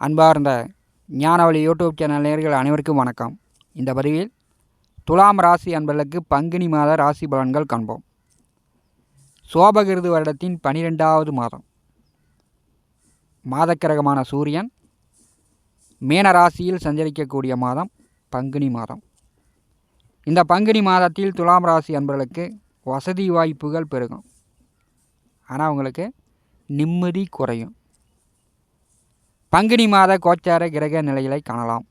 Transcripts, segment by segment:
அன்பார்ந்த ஞானவழி YouTube channel நேயர்கள் அனைவருக்கும் வணக்கம். இந்த பதிவில் துலாம் ராசி அன்பர்களுக்கு பங்குனி மாத ராசி பலன்கள் காண்போம். சோபகிருது வருடத்தின் 12வது மாதம். மாதக்கிரகமான சூரியன் மீன ராசியில் சஞ்சரிக்கக்கூடிய மாதம் பங்குனி மாதம். இந்த பங்குனி மாதத்தில் துலாம் ராசி அன்பர்களுக்கு வசதி வாய்ப்புகள் பெருகும். ஆனால் அவங்களுக்கு நிம்மதி குறையும். பங்குனி மாத கோச்சார கிரக நிலைகளை காணலாம்.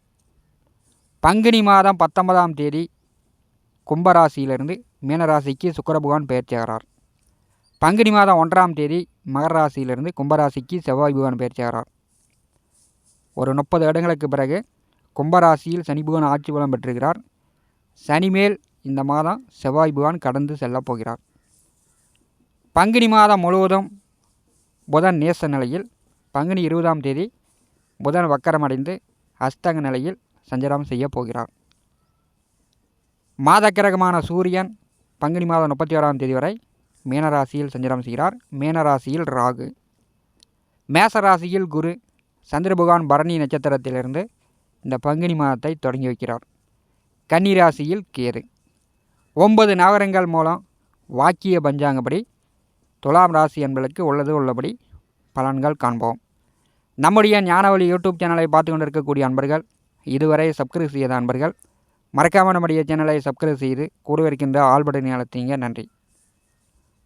பங்குனி மாதம் 19ஆம் தேதி கும்பராசியிலிருந்து மீனராசிக்கு சுக்கிர பகவான் பெயர்ச்சியாகிறார். பங்குனி மாதம் 1ஆம் தேதி மகர ராசியிலிருந்து கும்பராசிக்கு செவ்வாய் பகவான் பெயர்ச்சியாகிறார். ஒரு 30 வருடங்களுக்கு பிறகு கும்பராசியில் சனி பகவான் ஆட்சி பலம் பெற்றிருக்கிறார். சனி மேல் இந்த மாதம் செவ்வாய் பகவான் கடந்து செல்லப் போகிறார். பங்குனி மாதம் முழுவதும் புதன் நேச நிலையில், பங்குனி 20ஆம் தேதி புதன் வக்கரமடைந்து அஸ்தங்க நிலையில் சஞ்சாரம் செய்ய போகிறார். மாதக்கிரகமான சூரியன் பங்குனி மாதம் 31ஆம் தேதி வரை மீனராசியில் சஞ்சாரம் செய்கிறார். மீனராசியில் ராகு, மேசராசியில் குரு, சந்திர பகவான் பரணி நட்சத்திரத்திலிருந்து இந்த பங்குனி மாதத்தை தொடங்கி வைக்கிறார். கன்னி ராசியில் கேது. 9 நகரங்கள் மூலம் வாக்கிய பஞ்சாங்கப்படி துலாம் ராசி என்பதற்கு உள்ளபடி பலன்கள் காண்போம். நம்முடைய ஞானவழி யூடியூப் சேனலை பார்த்து கொண்டிருக்கக்கூடிய அன்பர்கள், இதுவரை சப்ஸ்கிரைப் செய்யாத அன்பர்கள் மறக்காமல் நம்முடைய சேனலை சப்ஸ்கிரைப் செய்து கூட இருக்கின்ற ஆல் பட்டனை அழுத்திங்க. நன்றி.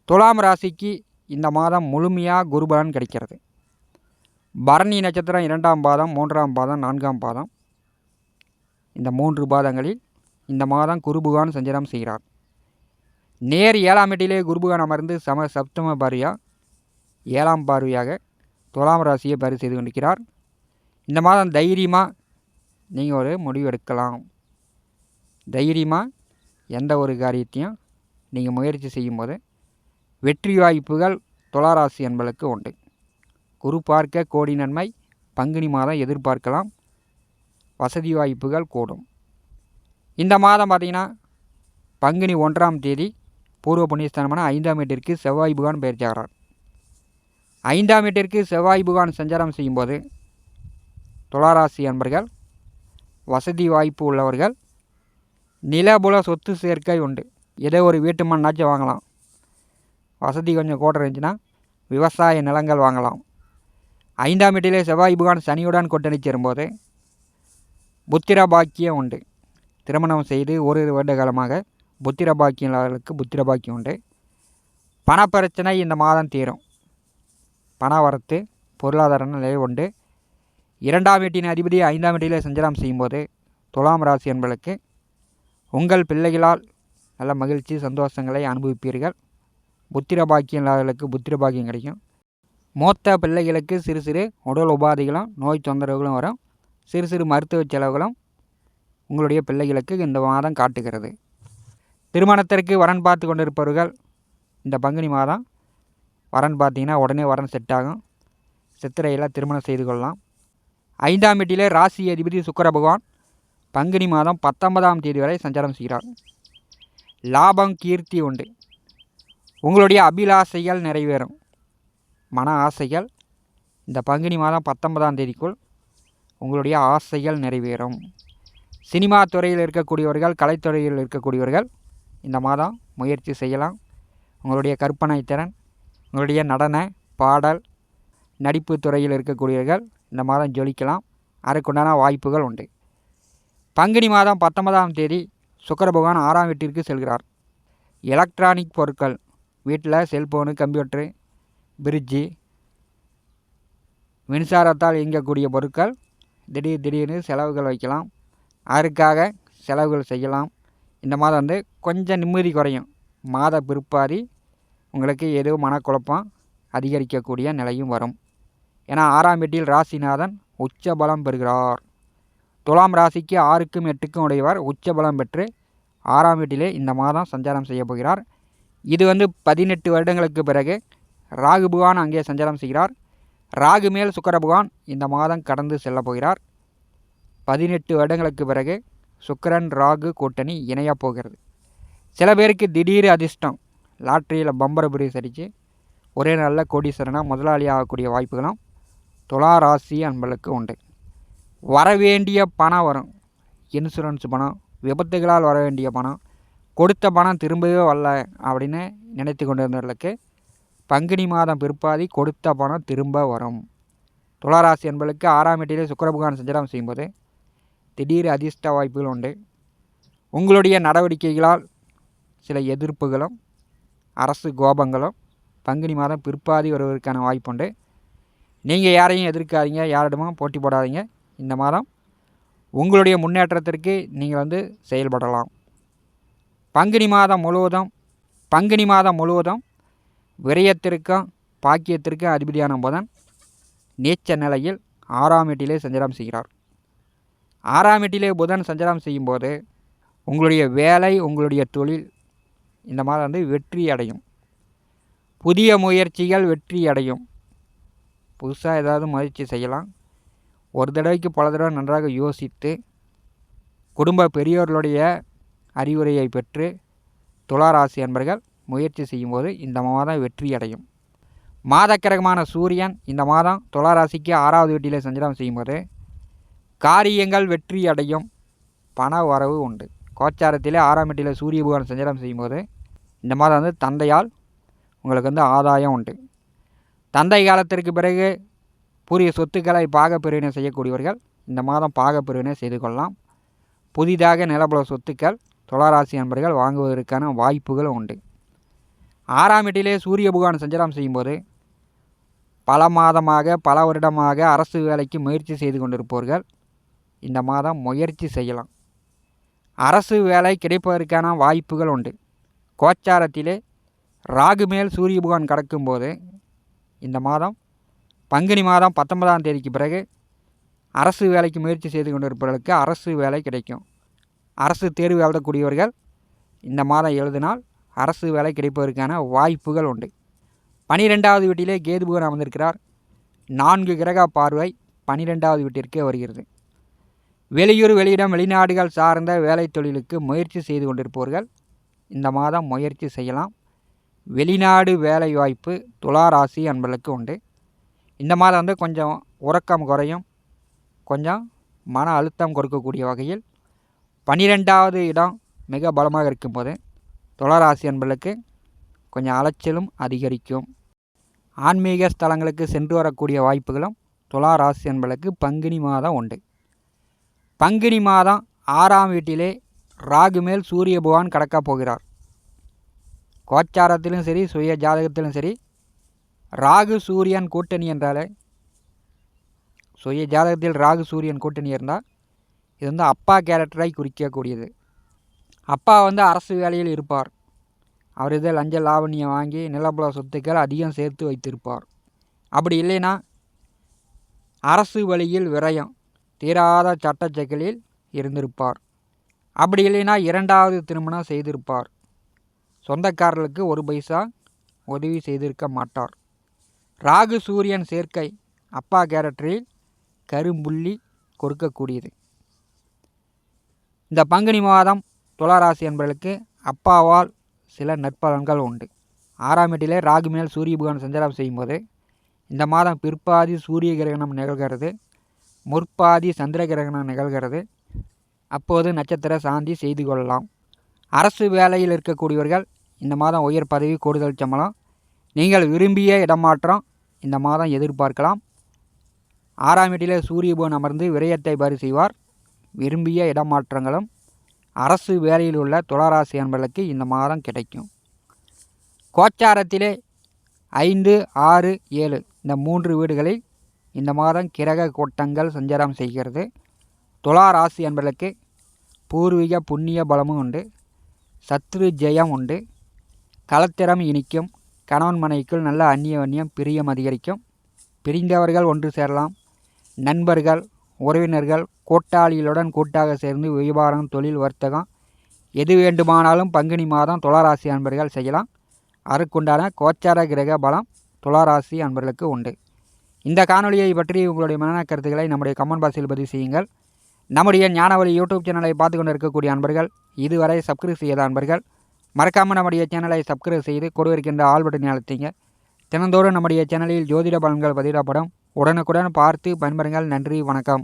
துலாம் ராசிக்கு இந்த மாதம் முழுமையாக குருபலன் கிடைக்கிறது. பரணி நட்சத்திரம் 2ஆம் பாதம், 3ஆம் பாதம், 4ஆம் பாதம், இந்த 3 பாதங்களில் இந்த மாதம் குரு பகவான் சஞ்சாரம் செய்கிறார். நேர் 7ஆம் வீட்டிலே குரு பகவான் அமர்ந்து சப்தம பார்வையாக 7ஆம் பார்வையாக துலாம் ராசியை பரி செய்து கொண்டிருக்கிறார். இந்த மாதம் தைரியமாக நீங்கள் ஒரு முடிவு எடுக்கலாம். தைரியமாக எந்த ஒரு காரியத்தையும் நீங்கள் முயற்சி செய்யும்போது வெற்றி வாய்ப்புகள் துளாராசி என்பதற்கு உண்டு. குரு பார்க்க கோடி நன்மை. பங்குனி மாதம் எதிர்பார்க்கலாம். வசதி வாய்ப்புகள் கூடும். இந்த மாதம் பார்த்திங்கன்னா பங்குனி 1ஆம் தேதி பூர்வ புண்ணியஸ்தானமான 5ஆம் வீட்டிற்கு செவ்வாய் பகவான் பெயர்ச்சாகிறார். 5ஆம் வீட்டிற்கு செவ்வாய் பகவான் சஞ்சாரம் செய்யும்போது துளாராசி அன்பர்கள் வசதி வாய்ப்பு உள்ளவர்கள் நிலபுல சொத்து சேர்க்கை உண்டு. ஏதோ ஒரு வீட்டு மண்ணாச்சும் வாங்கலாம். வசதி கொஞ்சம் கூட இருந்துச்சுன்னா விவசாய நிலங்கள் வாங்கலாம். 5ஆம் வீட்டிலே செவ்வாய் பகவான் சனியுடன் கூட்டணி சேரும்போது புத்திர பாக்கியம் உண்டு. திருமணம் செய்து ஒரு வருட காலமாக புத்திர பாக்கியங்களுக்கு புத்திர பாக்கியம் உண்டு. பணப்பிரச்சனை இந்த மாதம் தீரும். பண வரத்து பொருளாதார நிலை உண்டு. 2ஆம் வீட்டின் அதிபதி 5ஆம் வீட்டிலே சஞ்சாரம் செய்யும்போது துலாம் ராசி என்பதற்கு உங்கள் பிள்ளைகளால் நல்ல மகிழ்ச்சி சந்தோஷங்களை அனுபவிப்பீர்கள். புத்திர பாக்கியம் இல்லாதவர்களுக்கு புத்திர பாக்கியம் கிடைக்கும். மூத்த பிள்ளைகளுக்கு சிறு சிறு உடல் உபாதைகளும் நோய் தொந்தரவுகளும் வரும். சிறு சிறு மருத்துவ செலவுகளும் உங்களுடைய பிள்ளைகளுக்கு இந்த மாதம் காட்டுகிறது. திருமணத்திற்கு வரன் பார்த்து கொண்டிருப்பவர்கள் இந்த பங்குனி மாதம் வரன் பார்த்தீங்கன்னா உடனே வரன் செட் ஆகும். சித்திரையில் திருமணம் செய்து கொள்ளலாம். 5ஆம் வீட்டிலே ராசி அதிபதி சுக்கிர பகவான் பங்குனி மாதம் 19ஆம் தேதி வரை சஞ்சாரம் செய்கிறார். லாபம் கீர்த்தி உண்டு. உங்களுடைய அபிலாசைகள் நிறைவேறும். மன ஆசைகள் இந்த பங்குனி மாதம் 19ஆம் தேதிக்குள் உங்களுடைய ஆசைகள் நிறைவேறும். சினிமா துறையில் இருக்கக்கூடியவர்கள், கலைத்துறையில் இருக்கக்கூடியவர்கள் இந்த மாதம் முயற்சி செய்யலாம். உங்களுடைய கற்பனை திறன், உங்களுடைய நடன பாடல் நடிப்பு துறையில் இருக்கக்கூடியவர்கள் இந்த மாதம் ஜொலிக்கலாம். அதற்குண்டான வாய்ப்புகள் உண்டு. பங்குனி மாதம் 19ஆம் தேதி சுக்கிர பகவான் 6ஆம் வீட்டிற்கு செல்கிறார். எலக்ட்ரானிக் பொருட்கள், வீட்டில் செல்ஃபோனு, கம்ப்யூட்டரு, பிரிட்ஜு, மின்சாரத்தால் இயங்கக்கூடிய பொருட்கள் திடீர்னு செலவுகள் வைக்கலாம். அதற்காக செலவுகள் செய்யலாம். இந்த மாதம் கொஞ்சம் நிம்மதி குறையும். மாத பிற்பாதி உங்களுக்கு ஏதோ மனக்குழப்பம் அதிகரிக்கக்கூடிய நிலையும் வரும். ஏன்னா 6ஆம் வீட்டில் ராசிநாதன் உச்ச பலம் பெறுகிறார். துலாம் ராசிக்கு 6க்கும் 8க்கும் உடையவர் உச்ச பலம் பெற்று 6ஆம் வீட்டிலே இந்த மாதம் சஞ்சாரம் செய்ய போகிறார். இது 18 வருடங்களுக்கு பிறகு ராகு பகவான் அங்கே சஞ்சாரம் செய்கிறார். ராகு மேல் சுக்கிர பகவான் இந்த மாதம் கடந்து செல்ல போகிறார். 18 வருடங்களுக்கு பிறகு சுக்கிரன் ராகு கூட்டணி இணைய போகிறது. சில பேருக்கு திடீர் அதிர்ஷ்டம், லாட்ரியில் பம்பர பிரிஸ் அடித்து ஒரே நல்ல கோடீஸ்வரனாக முதலாளி ஆகக்கூடிய வாய்ப்புகளும் துலா ராசி அன்பர்களுக்கு உண்டு. வரவேண்டிய பணம் வரும். இன்சூரன்ஸ் பணம், விபத்துகளால் வர வேண்டிய பணம், கொடுத்த பணம் திரும்பவே வரல அப்படின்னு நினைத்து கொண்டிருந்தவர்களுக்கு பங்குனி மாதம் பிற்பாதி கொடுத்த பணம் திரும்ப வரும். துளாராசி என்பதற்கு 6ஆம் வீட்டிலே சுக்கிரபகவான் சஞ்சாரம் செய்யும்போது திடீர் அதிர்ஷ்ட வாய்ப்புகள் உண்டு. உங்களுடைய நடவடிக்கைகளால் சில எதிர்ப்புகளும் அரசு கோபங்களும் பங்குனி மாதம் பிற்பாதி வருவதற்கான வாய்ப்புண்டு. நீங்கள் யாரையும் எதிர்க்காதீங்க, யாரிடமும் போட்டி போடாதீங்க. இந்த மாதம் உங்களுடைய முன்னேற்றத்திற்கு நீங்கள் செயல்படலாம். பங்குனி மாதம் முழுவதும் விரயத்திற்கும் பாக்கியத்திற்கும் அதிபதியான புதன் நீச்ச நிலையில் 6ஆம் வீட்டிலே சஞ்சாரம் செய்கிறார். 6ஆம் வீட்டிலே புதன் சஞ்சாரம் செய்யும்போது உங்களுடைய வேலை, உங்களுடைய தொழில் இந்த மாதம் வெற்றி அடையும். புதிய முயற்சிகள் வெற்றி அடையும். புதுசாக ஏதாவது முயற்சி செய்யலாம். ஒரு தடவைக்கு பல தடவை நன்றாக யோசித்து குடும்ப பெரியோர்களுடைய அறிவுரையை பெற்று துளாராசி அன்பர்கள் முயற்சி செய்யும்போது இந்த மாதம் வெற்றி அடையும். மாதக்கிரகமான சூரியன் இந்த மாதம் துளாராசிக்கு 6ஆவது வீட்டிலே சஞ்சாரம் செய்யும்போது காரியங்கள் வெற்றி அடையும். பண வரவு உண்டு. கோச்சாரத்திலே 6ஆம் வீட்டில் சூரிய பகவான் சஞ்சாரம் செய்யும்போது இந்த மாதம் தந்தையால் உங்களுக்கு ஆதாயம் உண்டு. தந்தை காலத்திற்கு பிறகு பூரிய சொத்துக்களை பாகப்பிரிவினை செய்யக்கூடியவர்கள் இந்த மாதம் பாகப்பிரிவினை செய்து கொள்ளலாம். புதிதாக நிலபுல சொத்துக்கள் துளாராசி அன்பர்கள் வாங்குவதற்கான வாய்ப்புகள் உண்டு. 6ஆம் வீட்டிலே சூரிய பகவான் சஞ்சாரம் செய்யும்போது பல மாதமாக பல வருடமாக அரசு வேலைக்கு முயற்சி செய்து கொண்டிருப்பவர்கள் இந்த மாதம் முயற்சி செய்யலாம். அரசு வேலை கிடைப்பதற்கான வாய்ப்புகள் உண்டு. கோச்சாரத்திலே ராகு மேல் சூரிய பகவான் கடக்கும்போது இந்த மாதம் பங்குனி மாதம் 19ஆம் தேதிக்கு பிறகு அரசு வேலைக்கு முயற்சி செய்து கொண்டிருப்பவர்களுக்கு அரசு வேலை கிடைக்கும். அரசு தேர்வு எழுதக்கூடியவர்கள் இந்த மாதம் எழுதினால் அரசு வேலை கிடைப்பதற்கான வாய்ப்புகள் உண்டு. 12ஆவது வீட்டிலே கேது பகவான் அமர்ந்திருக்கிறார். 4 கிரக பார்வை 12ஆவது வீட்டிற்கே வருகிறது. வெளியூர், வெளியிடம், வெளிநாடுகள் சார்ந்த வேலை தொழிலுக்கு முயற்சி செய்து கொண்டிருப்பவர்கள் இந்த மாதம் முயற்சி செய்யலாம். வெளிநாடு வேலை வாய்ப்பு துளாராசி அன்பர்களுக்கு உண்டு. இந்த மாதம் கொஞ்சம் உறக்கம் குறையும். கொஞ்சம் மன அழுத்தம் கொடுக்கக்கூடிய வகையில் 12ஆவது இடம் மிக பலமாக இருக்கும்போது துளாராசி அன்பர்களுக்கு கொஞ்சம் அலைச்சலும் அதிகரிக்கும். ஆன்மீக ஸ்தலங்களுக்கு சென்று வரக்கூடிய வாய்ப்புகளும் துளாராசி அன்பர்களுக்கு பங்குனி மாதம் உண்டு. பங்குனி மாதம் 6ஆம் வீட்டிலே ராகு மேல் சூரிய பகவான் கடக்கப் போகிறார். கோச்சாரத்திலும் சரி, சுய ஜாதகத்திலும் சரி, ராகு சூரியன் கூட்டணி என்றாலே, சுய ஜாதகத்தில் ராகு சூரியன் கூட்டணி இருந்தால் இது அப்பா கேரக்டரை குறிக்கக்கூடியது. அப்பா அரசு வேலையில் இருப்பார். அவர் லஞ்ச லாவணியம் வாங்கி நிலப்புல சொத்துக்கள் அதிகம் சேர்த்து வைத்திருப்பார். அப்படி இல்லைன்னா அரசு வழியில் விரயம், தீராத சட்டச்செக்கலில் இருந்திருப்பார். அப்படி இல்லைன்னா 2வது திருமணம் செய்திருப்பார். சொந்தக்காரர்களுக்கு ஒரு பைசா உதவி செய்திருக்க மாட்டார். ராகு சூரியன் சேர்க்கை அப்பா கேரக்டரில் கரும்புள்ளி கொடுக்கக்கூடியது. இந்த பங்குனி மாதம் துளாராசி என்பவர்களுக்கு அப்பாவால் சில நற்பலன்கள் உண்டு. 6ஆம் வீட்டிலே ராகு மேல் சூரிய பகவான் சஞ்சாரம் செய்யும்போது இந்த மாதம் பிற்பாதி சூரிய கிரகணம் நிகழ்கிறது, முற்பாதி சந்திர கிரகணம் நிகழ்கிறது. அப்போது நட்சத்திர சாந்தி செய்து கொள்ளலாம். அரசு வேலையில் இருக்கக்கூடியவர்கள் இந்த மாதம் உயர் பதவி, கூடுதல் சம்பளம், நீங்கள் விரும்பிய இடமாற்றம் இந்த மாதம் எதிர்பார்க்கலாம். 6ஆம் வீட்டிலே சூரிய பகவான் அமர்ந்து விரயத்தை பரி செய்வார். விரும்பிய இடமாற்றங்களும் அரசு வேலையில் உள்ள துளாராசி அன்பர்களுக்கு இந்த மாதம் கிடைக்கும். கோச்சாரத்திலே 5, 6, 7 இந்த 3 வீடுகளில் இந்த மாதம் கிரக கோட்டங்கள் சஞ்சாரம் செய்கிறது. துளாராசி அன்பர்களுக்கு பூர்வீக புண்ணிய பலமும் உண்டு. சத்ரு ஜெயம் உண்டு. கலத்திரம் இனிக்கும். கணவன் மனைவிக்குள் நல்ல அந்நியம் பிரியம் அதிகரிக்கும். பிரிந்தவர்கள் ஒன்று சேரலாம். நண்பர்கள், உறவினர்கள், கூட்டாளிகளுடன் கூட்டாக சேர்ந்து வியாபாரம், தொழில், வர்த்தகம் எது வேண்டுமானாலும் பங்குனி மாதம் துளாராசி அன்பர்கள் செய்யலாம். அதற்குண்டான கோச்சார கிரக பலம் துளாராசி அன்பர்களுக்கு உண்டு. இந்த காணொலியை பற்றி உங்களுடைய மன கருத்துக்களை நம்முடைய கமெண்ட் பாக்ஸில் பதிவு செய்யுங்கள். நம்முடைய ஞானவழி யூடியூப் சேனலை பார்த்து கொண்டு இருக்கக்கூடிய அன்பர்கள், இதுவரை சப்ஸ்கிரைப் செய்யாத அன்பர்கள் மறக்காமல் நம்முடைய சேனலை சப்ஸ்கிரைப் செய்து கொடுத்திருக்கின்ற ஆல் பட்டனை அழுத்திங்க. தினந்தோறும் நம்முடைய சேனலில் ஜோதிட பலன்கள் பதிவிடப்படும். உடனுக்குடன் பார்த்து பயன்பெறுங்கள். நன்றி, வணக்கம்.